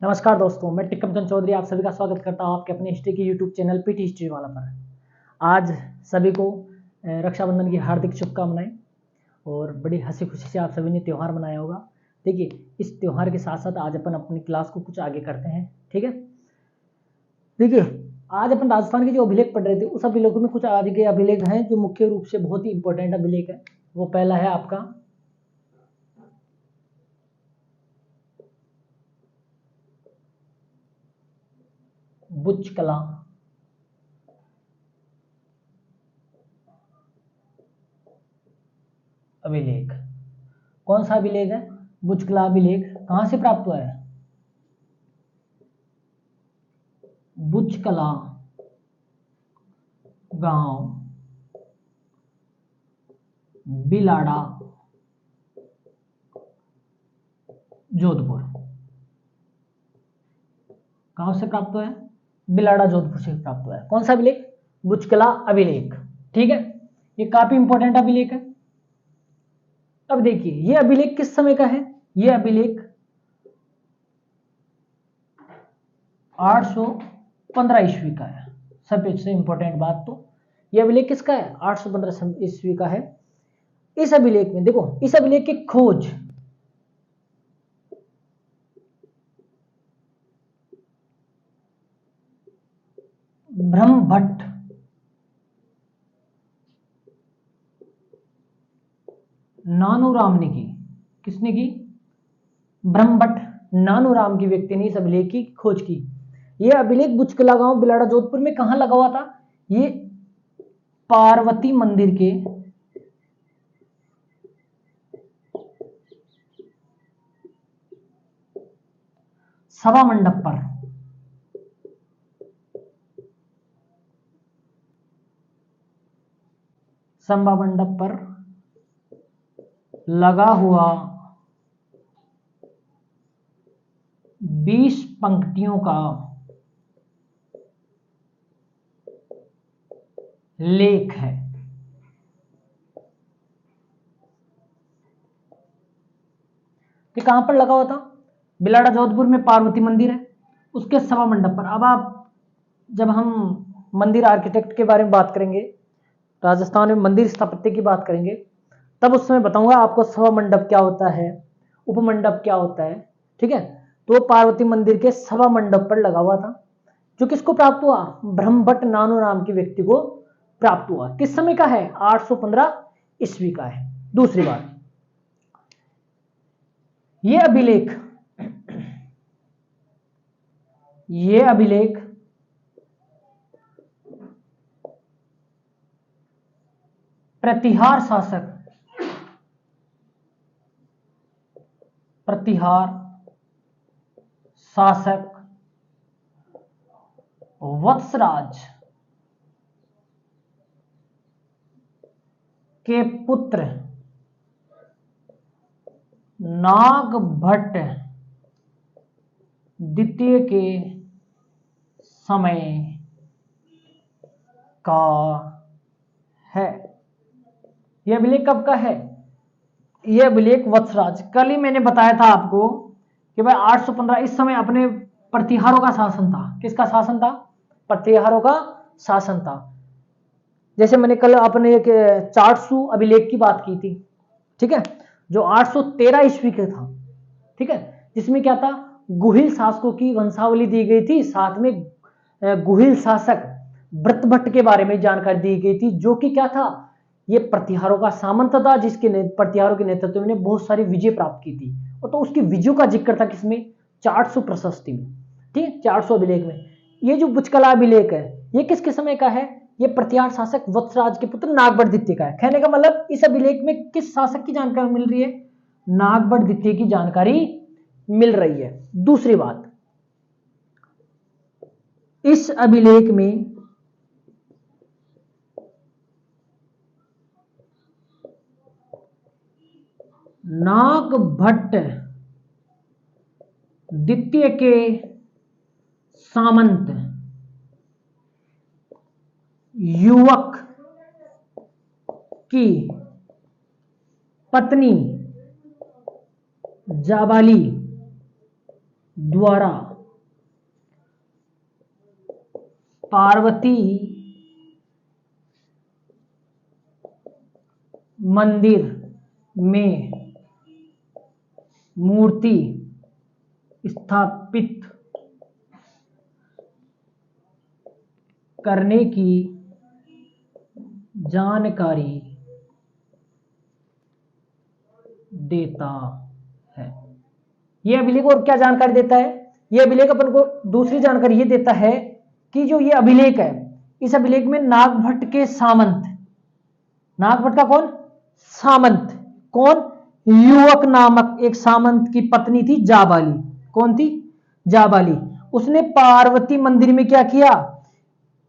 नमस्कार दोस्तों, मैं टिक्कम चंद चौधरी आप सभी का स्वागत करता हूं आपके अपने हिस्ट्री के यूट्यूब चैनल पीटी हिस्ट्री वाला पर। आज सभी को रक्षाबंधन की हार्दिक शुभकामनाएं और बड़ी हंसी खुशी से आप सभी ने त्यौहार मनाया होगा। देखिए, इस त्यौहार के साथ साथ आज अपन अपनी क्लास को कुछ आगे करते हैं। ठीक है, देखिए आज अपन राजस्थान के जो अभिलेख पढ़ रहे थे उस अभिलेखों में कुछ आज के अभिलेख हैं जो मुख्य रूप से बहुत ही इंपॉर्टेंट अभिलेख है। वो पहला है आपका बुच कला अभिलेख। कौन सा अभिलेख है? बुच कला अभिलेख। कहां से प्राप्त हुआ है? बुच कला गांव बिलाड़ा जोधपुर। कहां से प्राप्त हुआ है? बिलाड़ा जोधपुर से प्राप्त हुआ है। कौन सा अभिलेख? बुचकला अभिलेख। ठीक है, ये काफी इंपॉर्टेंट अभिलेख है। अब देखिए, ये अभिलेख किस समय का है? ये अभिलेख 815 ईस्वी का है। सबसे इंपॉर्टेंट बात तो ये अभिलेख किसका है? 815 ईस्वी का है। इस अभिलेख में देखो, इस अभिलेख की खोज ब्रह्मभट्ट नानूराम ने की। किसने की? ब्रह्मभट्ट नानूराम की व्यक्ति ने इस अभिलेख की खोज की। यह अभिलेख बुचकला गांव बिलाड़ा जोधपुर में कहां लगा हुआ था? ये पार्वती मंदिर के सभा मंडप पर सभा मंडप पर लगा हुआ 20 पंक्तियों का लेख है। ये कहां पर लगा हुआ था? बिलाड़ा जोधपुर में पार्वती मंदिर है, उसके सभा मंडप पर। अब आप जब हम मंदिर आर्किटेक्ट के बारे में बात करेंगे, राजस्थान में मंदिर स्थापत्य की बात करेंगे, तब उस समय बताऊंगा आपको सभा मंडप क्या होता है, उपमंडप क्या होता है। ठीक है, तो पार्वती मंदिर के सभा मंडप पर लगा हुआ था, जो किसको प्राप्त हुआ? ब्रह्मभट्ट नानू नाम के व्यक्ति को प्राप्त हुआ। किस समय का है? 815 ईस्वी का है। दूसरी बात, ये अभिलेख प्रतिहार शासक वत्सराज के पुत्र नागभट्ट द्वितीय के समय का है। यह अभिलेख कब का है? यह अभिलेख वत्सराज, कल ही मैंने बताया था आपको कि भाई 815 इस समय अपने प्रतिहारों का शासन था। किसका शासन था? प्रतिहारों का शासन था। जैसे मैंने कल अपने एक 400 अभिलेख की बात की थी, ठीक है, जो 813 ईस्वी का था। ठीक है, जिसमें क्या था? गुहिल शासकों की वंशावली दी गई थी, साथ में गुहिल शासक व्रतभट्ट के बारे में जानकारी दी गई थी, जो कि क्या था? ये प्रतिहारों का सामंत था, जिसके प्रतिहारों के नेतृत्व में बहुत सारी विजय प्राप्त की थी। और तो उसकी विजयों का जिक्र था किसमें? 400 प्रशस्ति में। ठीक है, 400 अभिलेख में। ये जो बुचकला अभिलेख है, ये किसके समय का है? ये प्रतिहार शासक वत्सराज के पुत्र नागभट्ट द्वितीय का है। कहने का मतलब इस अभिलेख में किस शासक की जानकारी मिल रही है? नागभट्ट द्वितीय की जानकारी मिल रही है। दूसरी बात, इस अभिलेख में नागभट्ट द्वितीय के सामंत युवक की पत्नी जाबाली द्वारा पार्वती मंदिर में मूर्ति स्थापित करने की जानकारी देता है। यह अभिलेख और क्या जानकारी देता है? यह अभिलेख अपन को दूसरी जानकारी यह देता है कि जो ये अभिलेख है, इस अभिलेख में नागभट्ट के सामंत, नागभट्ट का कौन? सामंत। कौन? युवक नामक एक सामंत की पत्नी थी जाबाली। कौन थी? जाबाली। उसने पार्वती मंदिर में क्या किया?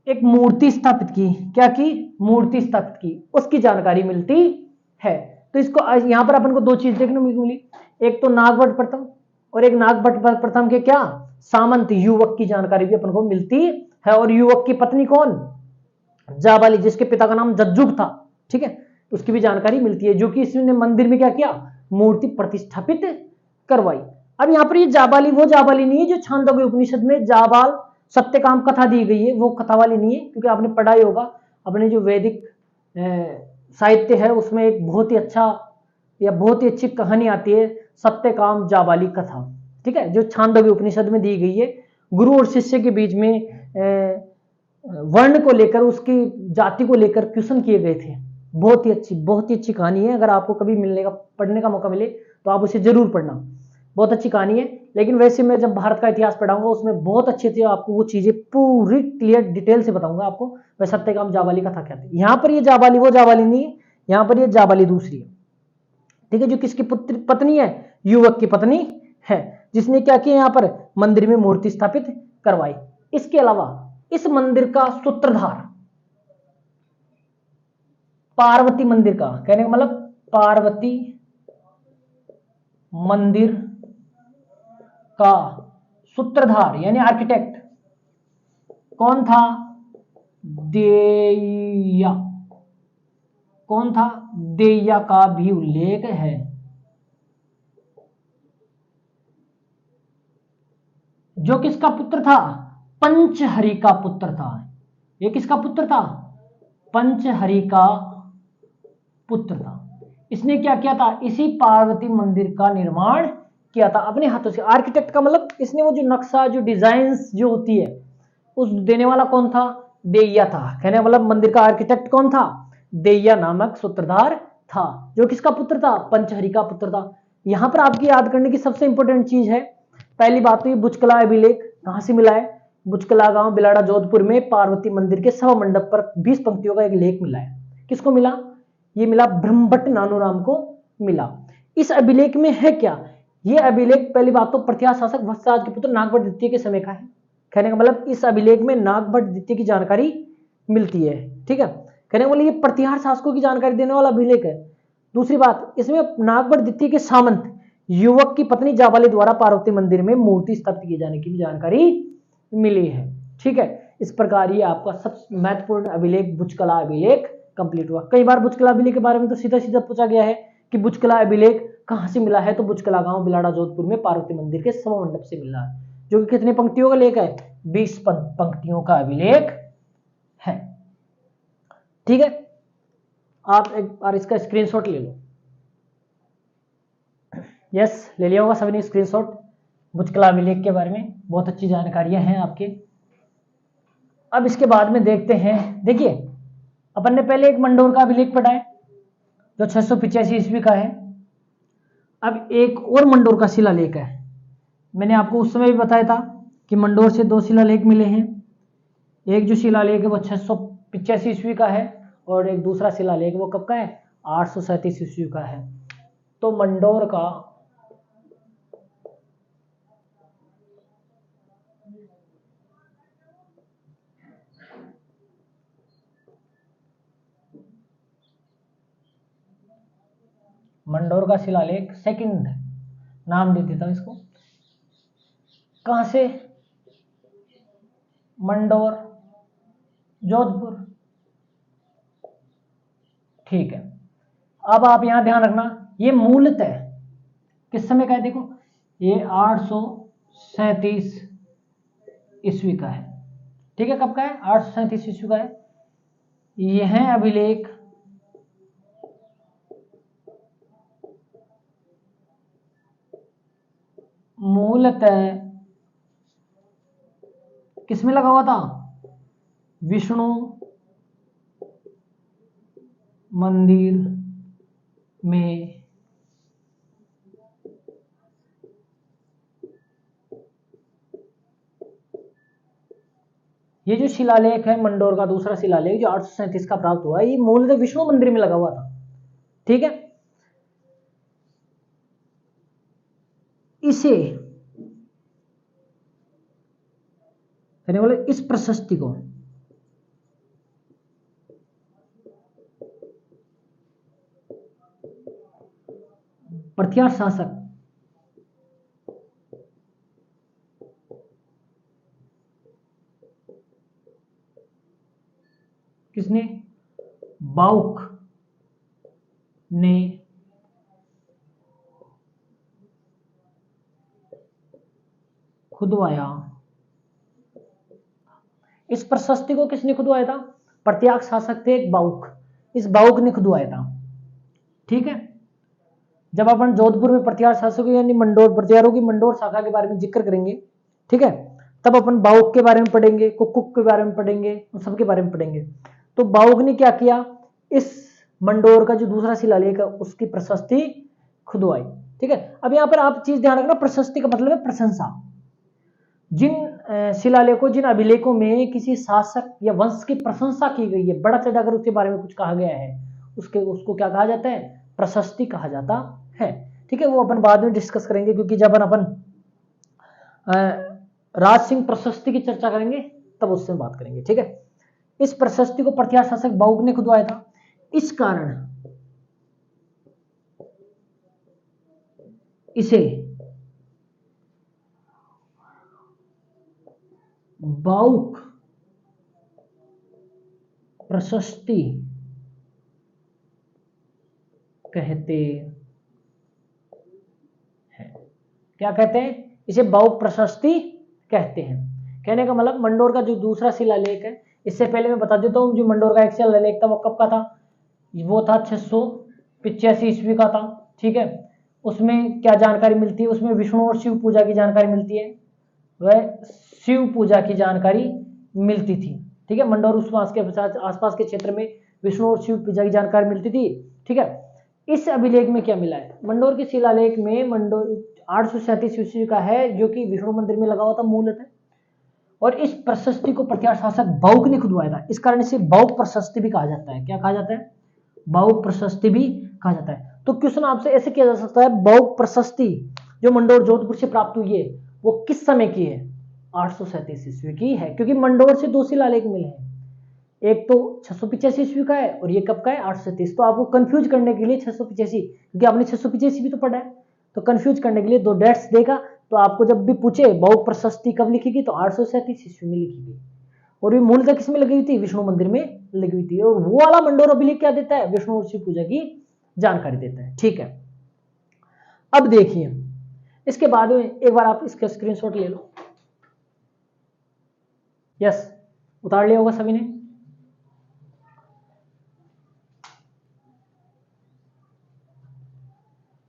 एक मूर्ति स्थापित की। क्या की? मूर्ति स्थापित की। उसकी जानकारी मिलती है। तो इसको यहां पर अपन को दो चीज देखने को मिली, एक तो नागभट्ट प्रथम और एक नागभट्ट प्रथम के क्या? सामंत युवक की जानकारी भी अपन को मिलती है। और युवक की पत्नी कौन? जाबाली, जिसके पिता का नाम जज्जुग था। ठीक है, उसकी भी जानकारी मिलती है, जो कि इसने मंदिर में क्या किया? मूर्ति प्रतिष्ठापित करवाई। अब यहां पर ये जाबाली वो जाबाली नहीं है जो छांदोग्य उपनिषद में जाबाल सत्यकाम कथा दी गई है, वो कथा वाली नहीं है। क्योंकि आपने पढ़ा ही होगा अपने जो वैदिक साहित्य है उसमें एक बहुत ही अच्छा या बहुत ही अच्छी कहानी आती है, सत्यकाम जाबाली कथा। ठीक है, जो छांदोग्य उपनिषद में दी गई है। गुरु और शिष्य के बीच में वर्ण को लेकर, उसकी जाति को लेकर क्वेश्चन किए गए थे। बहुत ही अच्छी कहानी है। अगर आपको कभी मिलने का पढ़ने का मौका मिले तो आप उसे जरूर पढ़ना, बहुत अच्छी कहानी है। लेकिन वैसे मैं जब भारत का इतिहास पढ़ाऊंगा उसमें बहुत अच्छी अच्छी आपको वो चीजें पूरी क्लियर डिटेल से बताऊंगा आपको। वह सत्यकाम जाबाली कथा क्या थी। यहाँ पर ये जाबाली वो जाबाली नहीं है, यहाँ पर ये जाबाली दूसरी है। ठीक है, जो किसकी पत्नी है? युवक की पत्नी है, जिसने क्या किया? यहाँ पर मंदिर में मूर्ति स्थापित करवाई। इसके अलावा इस मंदिर का सूत्रधार पार्वती मंदिर का, कहने का मतलब पार्वती मंदिर का सूत्रधार यानी आर्किटेक्ट कौन था? देय्या। कौन था? देय्या का भी उल्लेख है। जो किसका पुत्र था? पंचहरि का पुत्र था। ये किसका पुत्र था? पंचहरि का पुत्र था। इसने क्या किया था? इसी पार्वती मंदिर का निर्माण किया था अपने हाथों से। आर्किटेक्ट का मतलब इसने वो जो नक्शा, जो डिजाइन्स जो होती है, उस देने वाला कौन था? देय्या था। कहने मतलब मंदिर का आर्किटेक्ट कौन था? देय्या नामक सूत्रधार था। जो किसका पुत्र था? पंचहरि का पुत्र था। यहां पर आपकी याद करने की सबसे इंपॉर्टेंट चीज है, पहली बात तो ये बुचकला अभिलेख कहां से मिला है? बुचकला गांव बिलाड़ा जोधपुर में पार्वती मंदिर के सभा मंडप पर 20 पंक्तियों का एक लेख मिला है। किसको मिला? ये मिला ब्रह्मभट्ट नानूराम को मिला। इस अभिलेख में है क्या? ये अभिलेख पहली बात तो प्रत्याश शासक वत्सराज के पुत्र नागभट्ट द्वितीय के समय का है। कहने का मतलब इस अभिलेख में नागभट्ट द्वितीय की जानकारी मिलती है। ठीक है, कहने का मतलब ये प्रतिहार शासकों की जानकारी देने वाला अभिलेख है। दूसरी बात, इसमें नागभट्ट द्वितीय के सामंत युवक की पत्नी जाबाली द्वारा पार्वती मंदिर में मूर्ति स्थापित किए जाने की भी जानकारी मिली है। ठीक है, इस प्रकार ये आपका सबसे महत्वपूर्ण अभिलेख बुचकला अभिलेख कंप्लीट हुआ। कई बार बुचकला अभिलेख के बारे में तो सीधा सीधा पूछा गया है कि बुचकला अभिलेख कहां से मिला है, तो बुचकला गांव बिलाड़ा जोधपुर में पार्वती मंदिर के सभा मंडप से मिला है, जो कि कितने पंक्तियों का लेख है? 20 पंक्तियों का अभिलेख है। ठीक है, आप एक बार इसका स्क्रीनशॉट ले लो। यस, ले लिया होगा सभी ने स्क्रीनशॉट बुचकला अभिलेख के बारे में। बहुत अच्छी जानकारियां हैं आपके। अब इसके बाद में देखते हैं, देखिए अपन ने पहले एक मंडोर का अभिलेख पढ़ा है जो 685 ईस्वी का है। अब एक और मंडोर का शिलालेख है। मैंने आपको उस समय भी बताया था कि मंडोर से 2 शिलालेख मिले हैं। एक जो शिलालेख है वो 685 ईस्वी का है और एक दूसरा शिलालेख वो कब का है? 837 ईस्वी का है। तो मंडोर का शिलालेख सेकंड नाम दे देता हूं इसको। कहां से? मंडोर जोधपुर। ठीक है, अब आप यहां ध्यान रखना, ये मूलतः किस समय का है? देखो ये 837 ईस्वी का है। ठीक है, कब का है? 837 ईस्वी का है। यह अभिलेख मूलतः किसमें लगा हुआ था? विष्णु मंदिर में ये जो शिलालेख है मंडोर का दूसरा शिलालेख जो 837 का प्राप्त हुआ, ये मूलतः विष्णु मंदिर में लगा हुआ था। ठीक है, इसे कहने वाले इस प्रशस्ति को प्रत्यार शासक किसने? बाउक ने खुदवाया। इस प्रशस्ति को किसने खुदवाया था? प्रत्याग शासक थे एक बाउक, इस बाउक ने खुदवाया था। ठीक है, जब अपन जोधपुर में प्रत्यार शासकों यानी मंडोर प्रत्यारों की मंडोर शाखा के बारे में जिक्र करेंगे, ठीक है, तब अपन बाउक के बारे में पढ़ेंगे, कुक के बारे में पढ़ेंगे, उन सबके बारे में पढ़ेंगे। तो बाउक ने क्या किया? इस मंडोर का जो दूसरा शिलालेख है उसकी प्रशस्ति खुदवाई। ठीक है, अब यहां पर आप चीज ध्यान रखना, प्रशस्ति का मतलब है प्रशंसा। जिन शिलालेखों जिन अभिलेखों में किसी शासक या वंश की प्रशंसा की गई है, बढ़ा चढ़ा कर उसके बारे में कुछ कहा गया है, उसको क्या कहा जाता है? प्रशस्ति कहा जाता है। ठीक है, वो अपन बाद में डिस्कस करेंगे, क्योंकि जब अपन राज सिंह प्रशस्ति की चर्चा करेंगे तब उससे बात करेंगे। ठीक है, इस प्रशस्ति को प्रत्यार शासक बाउक ने खुदवाया था। इस कारण इसे बाउक प्रशस्ति कहते हैं। क्या कहते हैं? इसे बाउक प्रशस्ति कहते हैं। कहने का मतलब मंडोर का जो दूसरा शिलालेख है, इससे पहले मैं बता देता हूं, जो मंडोर का एक शिलालेख था वो कब का था? वो था 685 ईस्वी का था। ठीक है, उसमें क्या जानकारी मिलती है? उसमें विष्णु और शिव पूजा की जानकारी मिलती है, वह शिव पूजा की जानकारी मिलती थी। ठीक है, मंडोर उस के आसपास के क्षेत्र में विष्णु और शिव पूजा की जानकारी मिलती थी। ठीक है, इस अभिलेख में क्या मिला है? मंडोर के शिलालेख में मंडोर 837 ईस्वी का है, जो कि विष्णु मंदिर में लगा हुआ था मूलतः, और इस प्रशस्ति को प्रत्यार शासक बाउक ने खुदवाया था। इस कारण इसे बाउक प्रशस्ति भी कहा जाता है। क्या कहा जाता है? बाउक प्रशस्ति भी कहा जाता है। तो क्वेश्चन आपसे ऐसे किया जा सकता है, बाउक प्रशस्ति जो मंडोर जोधपुर से प्राप्त हुई है वो किस समय की है? 837 ईस्वी की है, क्योंकि मंडोर से दो शिलालेख मिले हैं, एक तो 685 ईस्वी का है और ये कब का है? 837। तो आपको कंफ्यूज करने के लिए 685, क्योंकि आपने 685 भी तो पढ़ा है, तो कंफ्यूज करने के लिए दो डेट्स देगा। तो आपको जब भी पूछे बाउक प्रशस्ति कब लिखी गई, तो 837 ईस्वी में लिखी गई, और ये मूलतः किसमें लगी हुई थी? विष्णु मंदिर में लगी हुई थी। और वो वाला मंडोर अभिलेख क्या देता है? विष्णु और शिव पूजा की जानकारी देता है। ठीक है, अब देखिए इसके बाद में एक बार आप इसका स्क्रीनशॉट ले लो। यस, उतार लिया होगा सभी ने।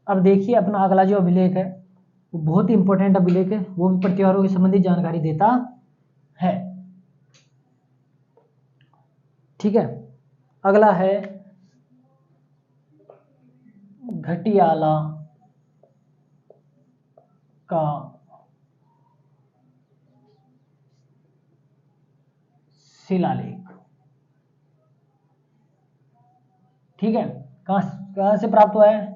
अब देखिए अपना अगला जो अभिलेख है वो बहुत ही इंपॉर्टेंट अभिलेख है, वो भी प्रतिहारों के संबंधित जानकारी देता है। ठीक है, अगला है घटियाला का शिलालेख। ठीक है, कहां से प्राप्त हुआ है?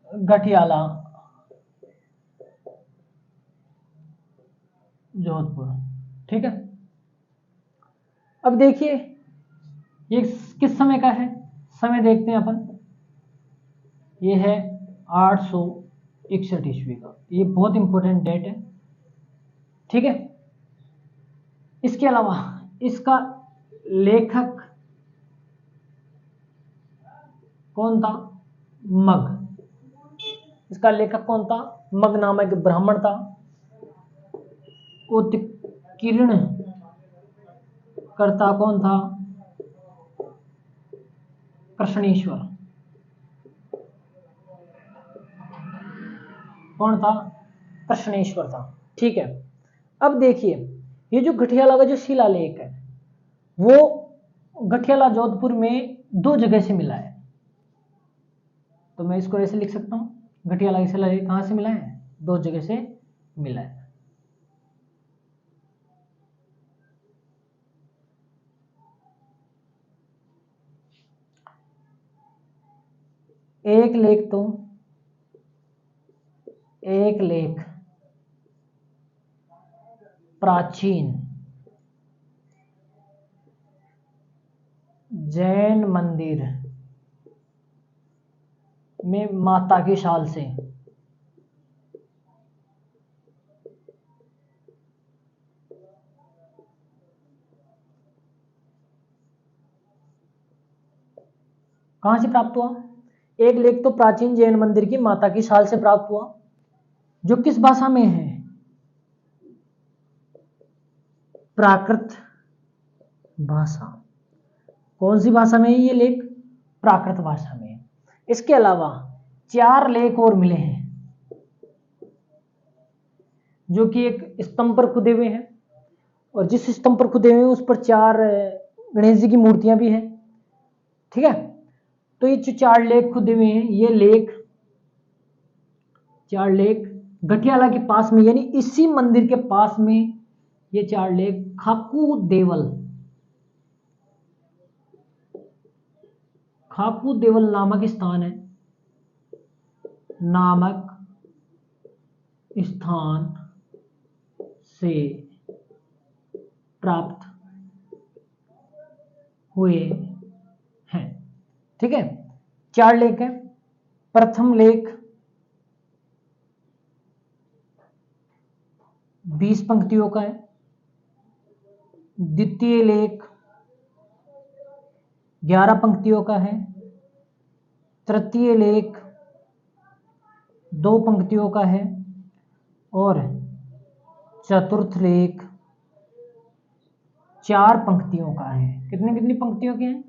घटियाला, जोधपुर। ठीक है, अब देखिए ये किस समय का है? समय देखते हैं अपन, ये है 861 ईस्वी का। ये बहुत इंपॉर्टेंट डेट है। ठीक है, इसके अलावा इसका लेखक कौन था? मग। इसका लेखक कौन था? मग नामक ब्राह्मण था। किरण कर्ता कौन था? कृष्णेश्वर। कौन था? कृष्णेश्वर था। ठीक है, अब देखिए ये जो गठियाला का जो शिलालेख है वो गठियाला जोधपुर में 2 जगह से मिला है। तो मैं इसको ऐसे लिख सकता हूं, गठियाला का शिलालेख कहां से मिला है? 2 जगह से मिला है। एक लेख प्राचीन जैन मंदिर में माता की शाल से कहां से प्राप्त हुआ? एक लेख तो प्राचीन जैन मंदिर की माता की शाल से प्राप्त हुआ, जो किस भाषा में है? प्राकृत भाषा। कौन सी भाषा में है ये लेख? प्राकृत भाषा में है। इसके अलावा 4 लेख और मिले हैं जो कि एक स्तंभ पर खुदे हुए हैं, और जिस स्तंभ पर खुदे हुए हैं उस पर 4 गणेश जी की मूर्तियां भी हैं। ठीक है, तो ये जो 4 लेख खुदे हुए हैं, ये लेख 4 लेख गठियाला के पास में, यानी इसी मंदिर के पास में ये 4 लेख खाकू देवल नामक स्थान है, से प्राप्त हुए हैं। ठीक है, 4 लेख है। प्रथम लेख 20 पंक्तियों का है, द्वितीय लेख 11 पंक्तियों का है, तृतीय लेख 2 पंक्तियों का है, और चतुर्थ लेख 4 पंक्तियों का है। कितनी पंक्तियों के हैं?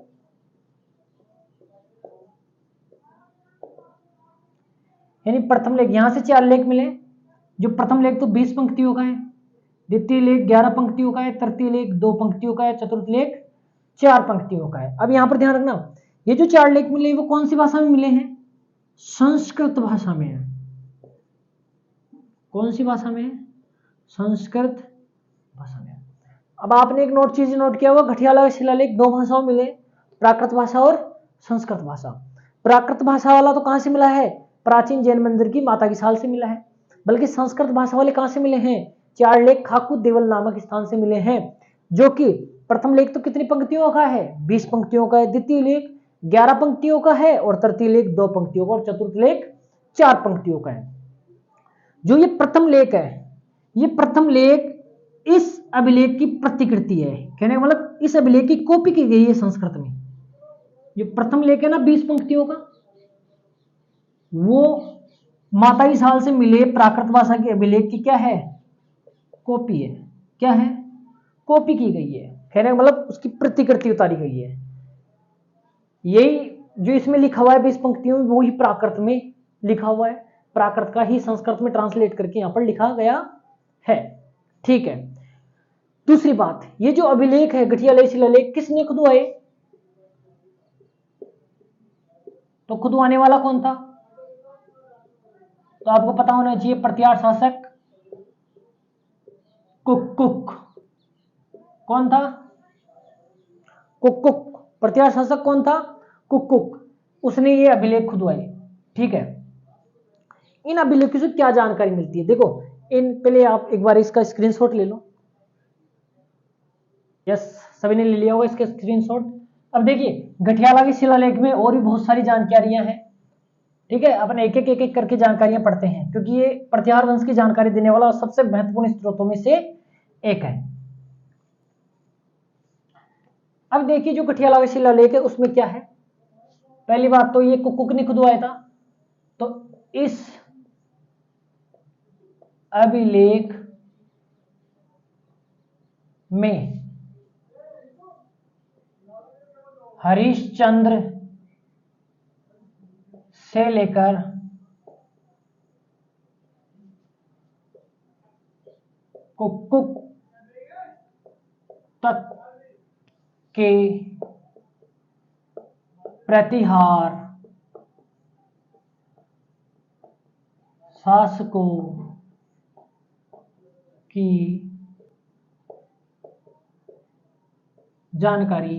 यानी प्रथम लेख, यहां से 4 लेख मिले। जो प्रथम लेख तो 20 पंक्तियों का है, द्वितीय लेख 11 पंक्तियों का है, तृतीय लेख 2 पंक्तियों का है, चतुर्थ लेख 4 पंक्तियों का है। अब यहां पर ध्यान रखना, ये जो 4 लेख मिले वो कौन सी भाषा में मिले हैं? संस्कृत भाषा में है। कौन सी भाषा में? संस्कृत भाषा में। अब आपने एक चीज नोट किया हुआ, गठियाला का शिलालेख 2 भाषाओं में मिले, प्राकृत भाषा और संस्कृत भाषा। प्राकृत भाषा वाला तो कहां से मिला है? प्राचीन जैन मंदिर की माता की शाल से मिला है। बल्कि संस्कृत भाषा वाले कहां से मिले हैं? 4 लेख खाकू देवल नामक स्थान से मिले हैं, जो कि प्रथम लेख तो कितनी पंक्तियों का है? 20 पंक्तियों का है, द्वितीय लेख 11 पंक्तियों का है, और तृतीय लेख 2 पंक्तियों का, और चतुर्थ लेख 4 पंक्तियों का है। जो ये प्रथम लेख है, ये प्रथम लेख इस अभिलेख की प्रतिकृति है। कहने का मतलब इस अभिलेख की कॉपी की गई है संस्कृत में। ये प्रथम लेख है ना 20 पंक्तियों का, वो माता की शाल से मिले प्राकृत भाषा के अभिलेख की क्या है? कॉपी है। क्या है? कॉपी की गई है। कहने का मतलब उसकी प्रतिकृति उतारी गई है। यही जो इसमें लिखा हुआ है 20 पंक्तियों में, वो ही प्राकृत में लिखा हुआ है। प्राकृत का ही संस्कृत में ट्रांसलेट करके यहां पर लिखा गया है। ठीक है, दूसरी बात, ये जो अभिलेख है गठियाला शिलालेख किसने खुदवाए? तो खुदवाने वाला कौन था? तो आपको पता होना चाहिए, प्रतिहार शासक कुक्कुक। कौन था? कुक्कुक। प्रतिहार शासक कौन था? कुक्कुक। उसने ये अभिलेख खुदवाए। ठीक है, इन अभिलेखों से क्या जानकारी मिलती है? देखो, इन पहले आप एक बार इसका स्क्रीनशॉट ले लो। यस, सभी ने ले लिया होगा इसका स्क्रीनशॉट। अब देखिए, गठियाला के शिलालेख में और भी बहुत सारी जानकारियां हैं। ठीक है, अपन एक एक करके जानकारियां पढ़ते हैं, क्योंकि ये प्रतिहार वंश की जानकारी देने वाला सबसे महत्वपूर्ण स्रोतों में से एक है। अब देखिए, जो गठियाला का शिलालेख है उसमें क्या है? पहली बात तो ये कुक्कुक ने खुदवाया था, तो इस अभिलेख में हरिश्चंद्र से लेकर कुक्कुट तक के प्रतिहार शासकों की जानकारी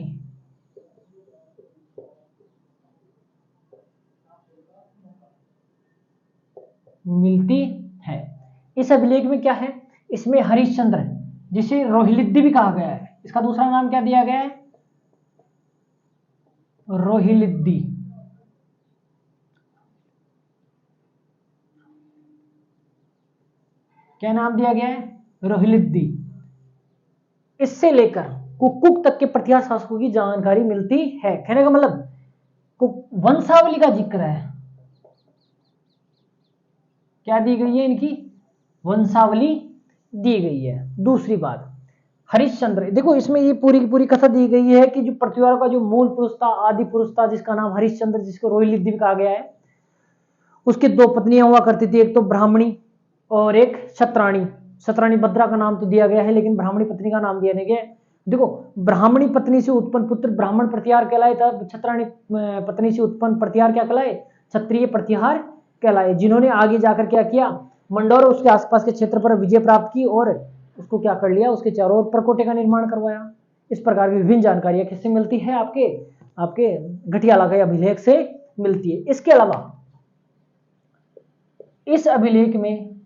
मिलती है। इस अभिलेख में क्या है, इसमें हरिश्चंद्र जिसे रोहिलिद्दी भी कहा गया है, इसका दूसरा नाम क्या दिया गया है, रोहिलिद्दी। क्या नाम दिया गया है, रोहिलिद्दी। इससे लेकर कुक्कुट तक के प्रतिहार शासकों की जानकारी मिलती है। कहने का मतलब वंशावली का जिक्र है। क्या दी गई है, इनकी वंशावली दी गई है। दूसरी बात, हरिश्चंद्र, देखो इसमें ये पूरी की पूरी कथा दी गई है कि जो पृथ्वीराज का जो मूल पुरुष था, आदि पुरुष था, जिसका नाम हरिश्चंद्र, जिसको रोहिलिद्दी कहा गया है, उसकी दो पत्नियां हुआ करती थी, एक तो ब्राह्मणी और एक छत्राणी। छत्राणी भद्रा का नाम तो दिया गया है, लेकिन ब्राह्मणी पत्नी का नाम दिया नहीं गया। देखो, ब्राह्मणी पत्नी से उत्पन्न पुत्र ब्राह्मण प्रतिहार कहलाए था, छत्राणी पत्नी से उत्पन्न प्रतिहार क्या कहलाए, क्षत्रिय प्रतिहार कहलाए, जिन्होंने आगे जाकर क्या किया, मंडोर और उसके आसपास के क्षेत्र पर विजय प्राप्त की और उसको क्या कर लिया, उसके चारों ओर परकोटे का निर्माण करवाया। इस प्रकार की विभिन्न जानकारियां किससे मिलती है, आपके घटियाला के अभिलेख से मिलती है। इसके अलावा इस अभिलेख में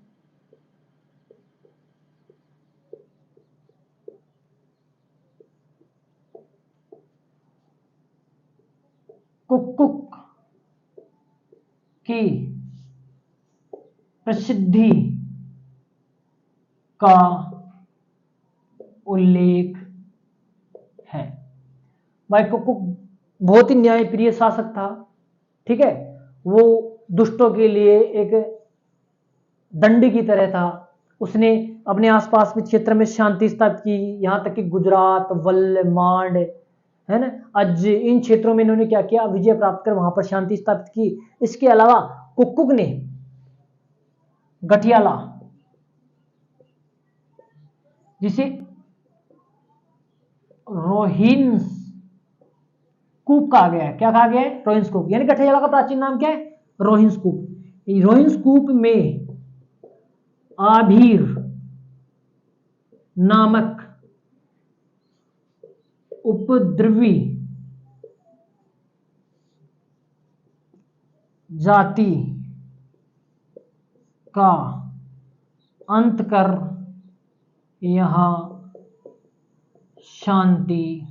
कुक्कुट की प्रसिद्धि का उल्लेख है। भाई कुक्कुट बहुत ही न्यायप्रिय शासक था, ठीक है, वो दुष्टों के लिए एक दंड की तरह था। उसने अपने आसपास के क्षेत्र में शांति स्थापित की, यहां तक कि गुजरात, वल्ल, मांड, है ना, आज इन क्षेत्रों में इन्होंने क्या किया, विजय प्राप्त कर वहां पर शांति स्थापित की। इसके अलावा कुक्कुट ने घटियाला, जिसे रोहिन्स कूप कहा गया है, क्या कहा गया है, रोहिन्स कूप, यानी घटियाला का प्राचीन नाम क्या है, रोहिन्स कूप। रोहिन्स कूप में आभीर नामक उपद्रवी जाति का अंत कर यहां शांति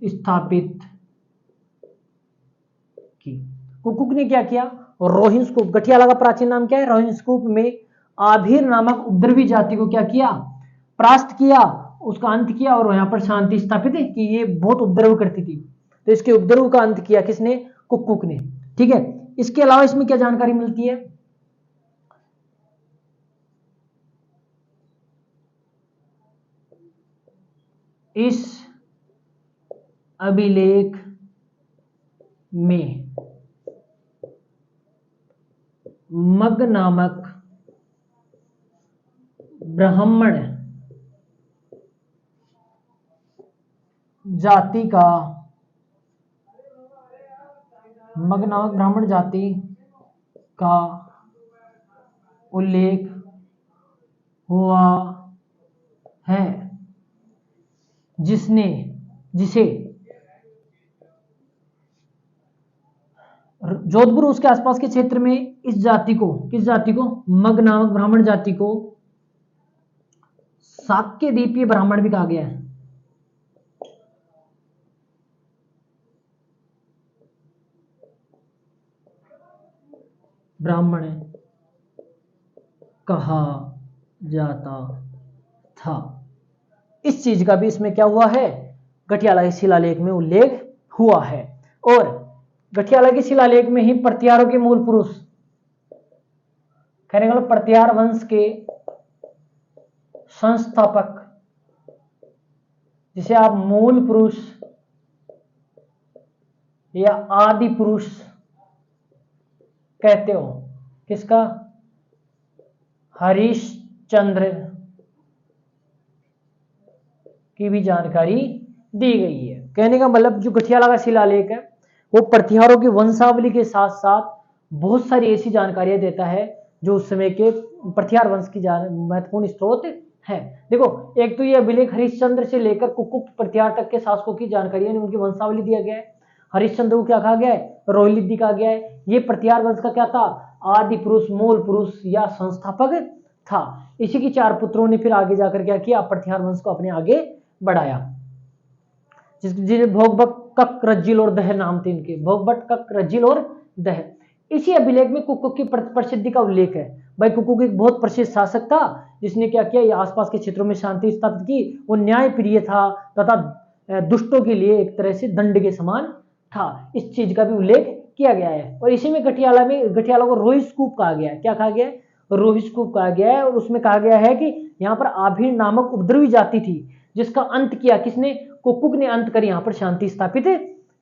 स्थापित की। कुक्कुट ने क्या किया, रोहिन्स कूप, घटियाला का प्राचीन नाम क्या है, रोहिन्स कूप में आभीर नामक उपद्रवी जाति को क्या किया, परास्त किया, उसका अंत किया और यहां पर शांति स्थापित है कि ये बहुत उपद्रव करती थी, तो इसके उपद्रव का अंत किया किसने, कुक्कुट ने। ठीक है, इसके अलावा इसमें क्या जानकारी मिलती है, इस अभिलेख में मग नामक ब्राह्मण जाति का, मग नामक ब्राह्मण जाति का उल्लेख हुआ है, जिसे जोधपुर उसके आसपास के क्षेत्र में इस जाति को, किस जाति को, मग नामक ब्राह्मण जाति को शाक्य द्वीपीय ब्राह्मण भी कहा गया है। ब्राह्मण कहा जाता था। इस चीज का भी इसमें क्या हुआ है, घटियाला के शिलालेख में उल्लेख हुआ है। और घटियाला के शिलालेख में ही प्रतिहारों के मूल पुरुष कहने का मतलब प्रतिहार वंश के संस्थापक, जिसे आप मूल पुरुष या आदि पुरुष कहते हो, किसका? हरिश्चंद्र की भी जानकारी दी गई है। कहने का मतलब जो गठियाला का शिलालेख है वो प्रतिहारों की वंशावली के साथ साथ बहुत सारी ऐसी जानकारियां देता है जो उस समय के प्रतिहार वंश की महत्वपूर्ण स्रोत है। देखो, एक तो ये अभिलेख हरिश्चंद्र से लेकर कुकुक प्रतिहार तक के शासकों की जानकारियां, उनकी वंशावली दिया गया है। हरिश्चंद्र को क्या कहा गया है? रोहिलिद्धि कहा गया है। ये प्रतिहार वंश का क्या था? आदि पुरुष, मूल पुरुष या संस्थापक था। इसी की 4 पुत्रों ने फिर आगे जाकर क्या किया? प्रतिहार वंश को अपने आगे बढ़ाया, जिन्हें भोगभट, कक, रज्जिल और दह नाम थे इनके। भोगभट, कक, रज्जिल और दह। इसी अभिलेख में कुकुक की प्रसिद्धि का उल्लेख है। भाई कुकुक एक बहुत प्रसिद्ध शासक था जिसने क्या किया? ये आसपास के क्षेत्रों में शांति स्थापित की। वो न्याय प्रिय था तथा दुष्टों के लिए एक तरह से दंड के समान था। इस चीज का भी उल्लेख किया गया है। और इसी में गठियाला को रोहिस्कूप कहा गया है। क्या कहा गया है? रोहिस्कूप कहा गया है। और उसमें कहा गया है कि यहाँ पर आभीर नामक उपद्रवी जाति थी जिसका अंत किया किसने? कुकुक ने अंत कर यहाँ पर शांति स्थापित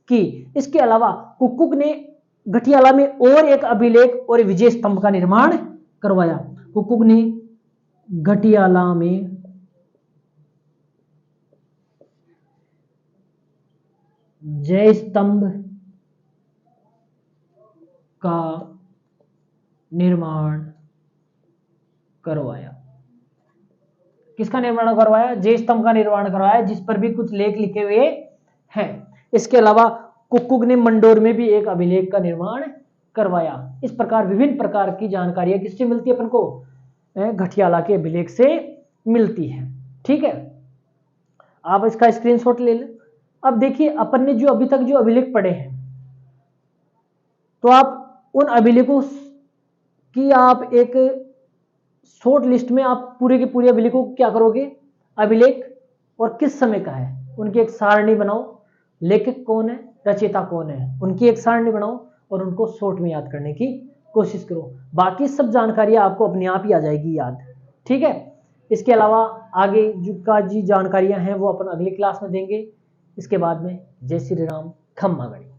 की। इसके अलावा कुकुक ने गठियाला में और एक अभिलेख और विजय स्तंभ का निर्माण करवाया। कुकुक ने गठियाला में जय स्तंभ का निर्माण करवाया। किसका निर्माण करवाया? जय स्तंभ का निर्माण करवाया, जिस पर भी कुछ लेख लिखे हुए हैं। इसके अलावा कुकुक ने मंडोर में भी एक अभिलेख का निर्माण करवाया। इस प्रकार विभिन्न प्रकार की जानकारियां किससे मिलती है अपन को? गठियाला के अभिलेख से मिलती है। ठीक है, आप इसका स्क्रीनशॉट ले लें। अब देखिए, अपन ने जो अभी तक जो अभिलेख पढ़े हैं, तो आप उन अभिलेखों की आप एक शॉर्ट लिस्ट में आप पूरे के पूरे अभिलेखों को क्या करोगे? अभिलेख और किस समय का है उनकी एक सारणी बनाओ। लेखक कौन है, रचयिता कौन है, उनकी एक सारणी बनाओ और उनको शॉर्ट में याद करने की कोशिश करो। बाकी सब जानकारियां आपको अपने आप ही आ जाएगी याद। ठीक है, इसके अलावा आगे जो का जी जानकारियां हैं वो अपन अगली क्लास में देंगे। इसके बाद में जय श्री राम, खम्मा गणी।